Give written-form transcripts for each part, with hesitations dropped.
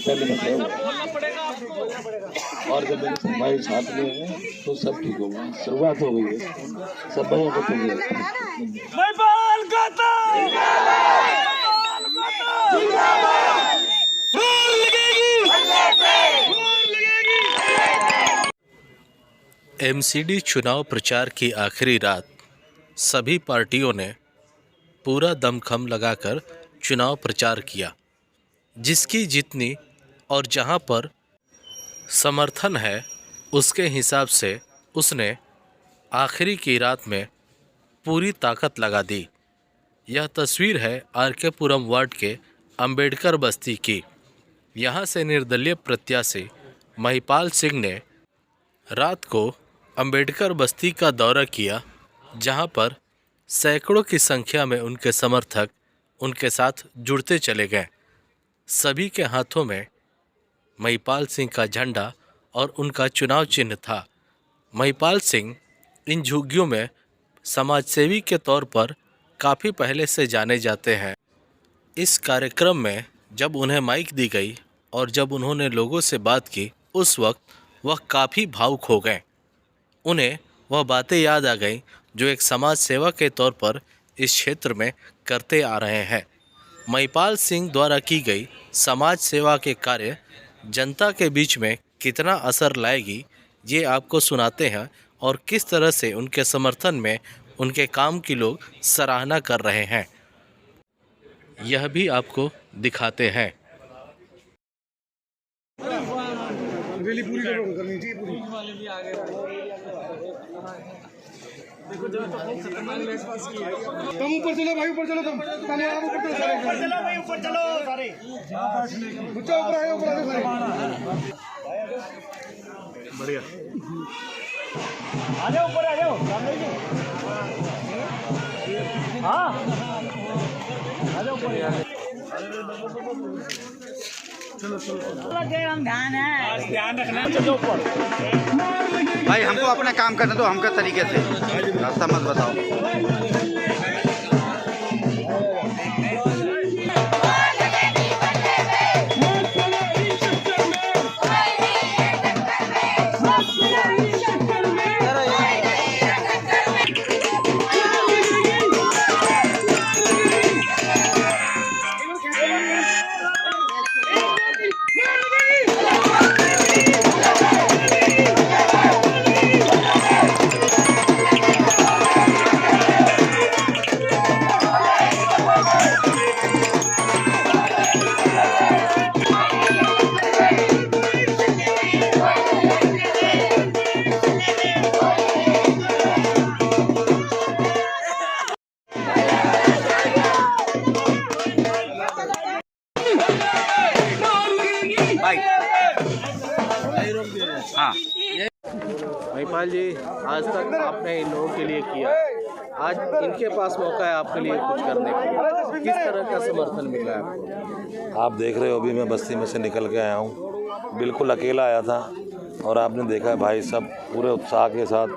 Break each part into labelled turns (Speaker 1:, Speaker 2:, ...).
Speaker 1: पहले मतलब और जब भाई साथ में है तो सब ठीक होगा। शुरुआत हो गई है, सब भाइयों को तो
Speaker 2: एमसीडी चुनाव प्रचार की आखिरी रात सभी पार्टियों ने पूरा दमखम लगाकर चुनाव प्रचार किया। जिसकी जितनी और जहां पर समर्थन है उसके हिसाब से उसने आखिरी की रात में पूरी ताकत लगा दी। यह तस्वीर है आर.के. पुरम वार्ड के अंबेडकर बस्ती की। यहां से निर्दलीय प्रत्याशी महिपाल सिंह ने रात को अंबेडकर बस्ती का दौरा किया, जहां पर सैकड़ों की संख्या में उनके समर्थक उनके साथ जुड़ते चले गए। सभी के हाथों में महिपाल सिंह का झंडा और उनका चुनाव चिन्ह था। महिपाल सिंह इन झुग्गियों में समाजसेवी के तौर पर काफ़ी पहले से जाने जाते हैं। इस कार्यक्रम में जब उन्हें माइक दी गई और जब उन्होंने लोगों से बात की, उस वक्त वह काफ़ी भावुक हो गए। उन्हें वह बातें याद आ गईं जो एक समाज सेवा के तौर पर इस क्षेत्र में करते आ रहे हैं। महिपाल सिंह द्वारा की गई समाज सेवा के कार्य जनता के बीच में कितना असर लाएगी, ये आपको सुनाते हैं और किस तरह से उनके समर्थन में उनके काम की लोग सराहना कर रहे हैं, यह भी आपको दिखाते हैं।
Speaker 3: रैली पूरी करनी चाहिए पूरी। देखो जब तो बहुत खतरनाक लेस पास की है। तुम ऊपर चलो भाई, ऊपर चलो, तुम आप ऊपर चलो सारे, ऊपर चलो भाई, ऊपर चलो सारे, बच्चा ऊपर आए, ऊपर आए सारे, बढ़िया आ जाओ, ऊपर आ जाओ, सामने ही। हाँ आ जाओ ऊपर। चलो ध्यान है, ध्यान रखना। चलो ऊपर
Speaker 4: भाई, हमको अपना काम करने दो, हमका तरीके से, रास्ता मत बताओ। हाँ
Speaker 2: महिपाल जी, आज तक आपने इन लोगों के लिए किया, आज इनके पास मौका है आपके लिए कुछ करने के लिए, किस तरह का समर्थन मिल रहा है आपको?
Speaker 1: आप देख रहे हो, अभी मैं बस्ती में से निकल के आया हूँ, बिल्कुल अकेला आया था और आपने देखा भाई सब पूरे उत्साह के साथ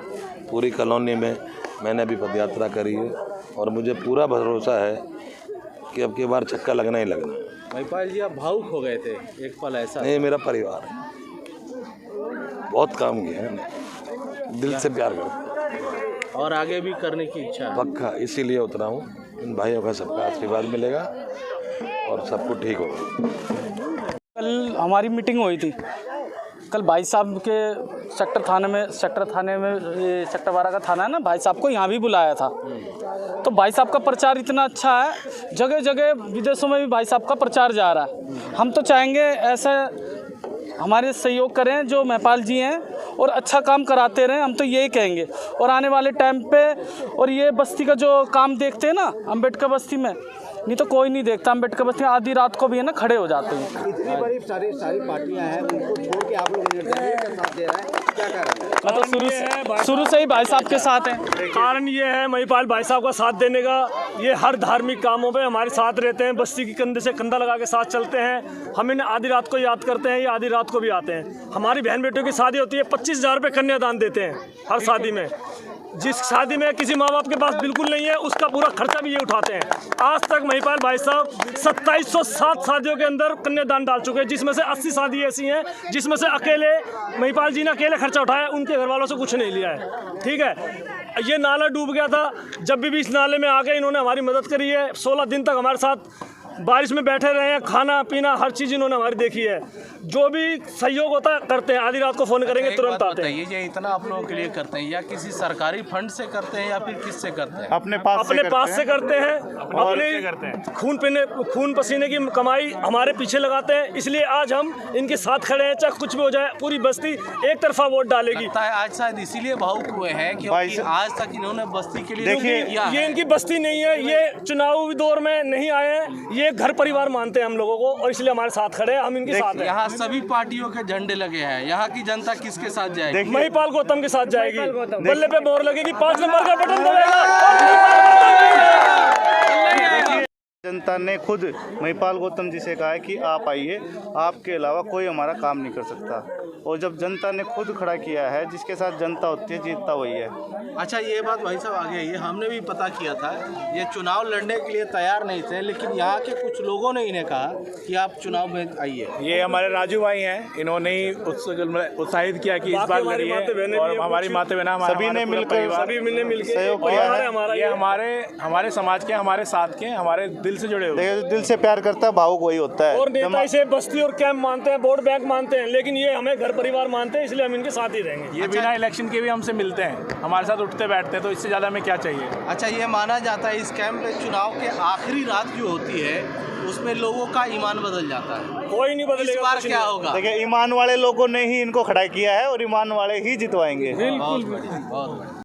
Speaker 1: पूरी कॉलोनी में मैंने अभी पदयात्रा करी है और मुझे पूरा भरोसा है कि अब की बार छक्का लगना ही लगना।
Speaker 2: महिपाल जी, आप भावुक हो गए थे एक पल, ऐसा
Speaker 1: नहीं, मेरा परिवार है, बहुत काम किया है, दिल से प्यार करता
Speaker 2: और आगे भी करने की इच्छा है
Speaker 1: पक्का, इसीलिए उतरा हूँ। इन भाइयों का सबका आशीर्वाद मिलेगा और सब कुछ ठीक होगा।
Speaker 5: कल हमारी मीटिंग हुई थी, कल भाई साहब के सेक्टर थाने में ये सेक्टर 12 का थाना है ना, भाई साहब को यहाँ भी बुलाया था। तो भाई साहब का प्रचार इतना अच्छा है, जगह जगह विदेशों में भी भाई साहब का प्रचार जा रहा है। हम तो चाहेंगे ऐसे हमारे सहयोग करें जो महिपाल जी हैं और अच्छा काम कराते रहें, हम तो यही कहेंगे। और आने वाले टाइम पे और ये बस्ती का जो काम देखते हैं ना अंबेडकर बस्ती में, नहीं तो कोई नहीं देखता। अंबेडकर बस्ती में आधी रात को भी है ना खड़े हो जाते हैं।
Speaker 4: इतनी बड़ी सारी पार्टियां हैं, उनको छोड़ के आप लोग निर्दलीय का साथ दे रहे हैं, क्या कर रहे हैं?
Speaker 5: मतलब शुरू से ही भाई साहब के साथ हैं।
Speaker 3: कारण ये है महिपाल भाई साहब का साथ देने का, ये हर धार्मिक कामों पे हमारे साथ रहते हैं, बस्ती की कंधे से कंधा लगा के साथ चलते हैं। हम इन्हें आधी रात को याद करते हैं, ये आधी रात को भी आते हैं। हमारी बहन बेटियों की शादी होती है, 25,000 रुपये कन्यादान देते हैं हर शादी में।
Speaker 6: जिस शादी में किसी माँ बाप के पास बिल्कुल नहीं है, उसका पूरा खर्चा भी ये उठाते हैं। आज तक महिपाल भाई साहब 2707 शादियों के अंदर कन्यादान डाल चुके हैं, जिसमें से 80 शादी ऐसी हैं जिसमें से अकेले महिपाल जी ने अकेले खर्चा उठाया, उनके घर वालों से कुछ नहीं लिया है। ठीक है, ये नाला डूब गया था, जब भी इस नाले में आ गए इन्होंने हमारी मदद करी है। 16 दिन तक हमारे साथ बारिश में बैठे रहे हैं, खाना पीना हर चीज़ इन्होंने हमारी देखी है। जो भी सहयोग होता है करते हैं, आधी रात को फ़ोन करेंगे तुरंत आते हैं।
Speaker 2: ये इतना आप लोगों के लिए करते हैं या किसी सरकारी फंड से करते हैं या फिर किससे करते हैं?
Speaker 6: अपने पास से करते हैं, अपने खून पसीने की कमाई हमारे पीछे लगाते हैं। इसलिए आज हम इनके साथ खड़े हैं, चाहे कुछ भी हो जाए, पूरी बस्ती एक तरफा वोट डालेगी।
Speaker 2: लगता है आज शायद इसीलिए भावुक हुए हैं क्योंकि आज तक इन्होंने बस्ती के लिए
Speaker 6: ये इनकी बस्ती नहीं है, ये चुनावी दौर में नहीं आए हैं, ये घर परिवार मानते हैं हम लोगों को और इसलिए हमारे साथ खड़े हैं, हम इनके साथ हैं।
Speaker 2: यहाँ सभी पार्टियों के झंडे लगे हैं, यहाँ की जनता किसके साथ जाएगी?
Speaker 6: महिपाल गौतम के साथ जाएगी, बल्ले पे मोहर लगेगी, 5 नंबर का बटन दबाएगा।
Speaker 7: जनता ने खुद महिपाल गौतम जी से कहा है कि आप आइए, आपके अलावा कोई हमारा काम नहीं कर सकता। और जब जनता ने खुद खड़ा किया है, जिसके साथ जनता होती है जीतता वही है।
Speaker 2: अच्छा, ये बात भाई साहब आगे ये हमने भी पता किया था, ये चुनाव लड़ने के लिए तैयार नहीं थे, लेकिन यहाँ के कुछ लोगों ने इन्हें कहा कि आप चुनाव में आइए।
Speaker 8: ये हमारे राजू भाई हैं, इन्होंने ही उत्साहित किया कि इस बार लड़िए और हमारी माता बहना
Speaker 7: सभी ने मिलकर सहयोग किया है।
Speaker 8: ये हमारे समाज के, हमारे साथ के, हमारे दिल से जुड़े हुए।
Speaker 7: दिल से प्यार करता है, भावुक वही होता है।
Speaker 6: और नेता इसे बस्ती और कैंप मानते हैं, वोट बैंक मानते हैं, लेकिन ये हमें घर परिवार मानते हैं, इसलिए हम इनके साथ ही रहेंगे।
Speaker 8: ये बिना इलेक्शन के भी हमसे मिलते हैं, हमारे साथ उठते बैठते हैं, तो इससे ज़्यादा हमें क्या चाहिए।
Speaker 2: अच्छा, ये माना जाता है इस कैंप में चुनाव के आखिरी रात जो होती है उसमें लोगों का ईमान बदल जाता है।
Speaker 6: कोई नहीं बदलेगा।
Speaker 2: इस बार क्या होगा?
Speaker 7: देखिए, ईमान वाले लोगों ने ही इनको खड़ा किया है और ईमान वाले ही जितवाएंगे।
Speaker 2: बहुत बढ़िया।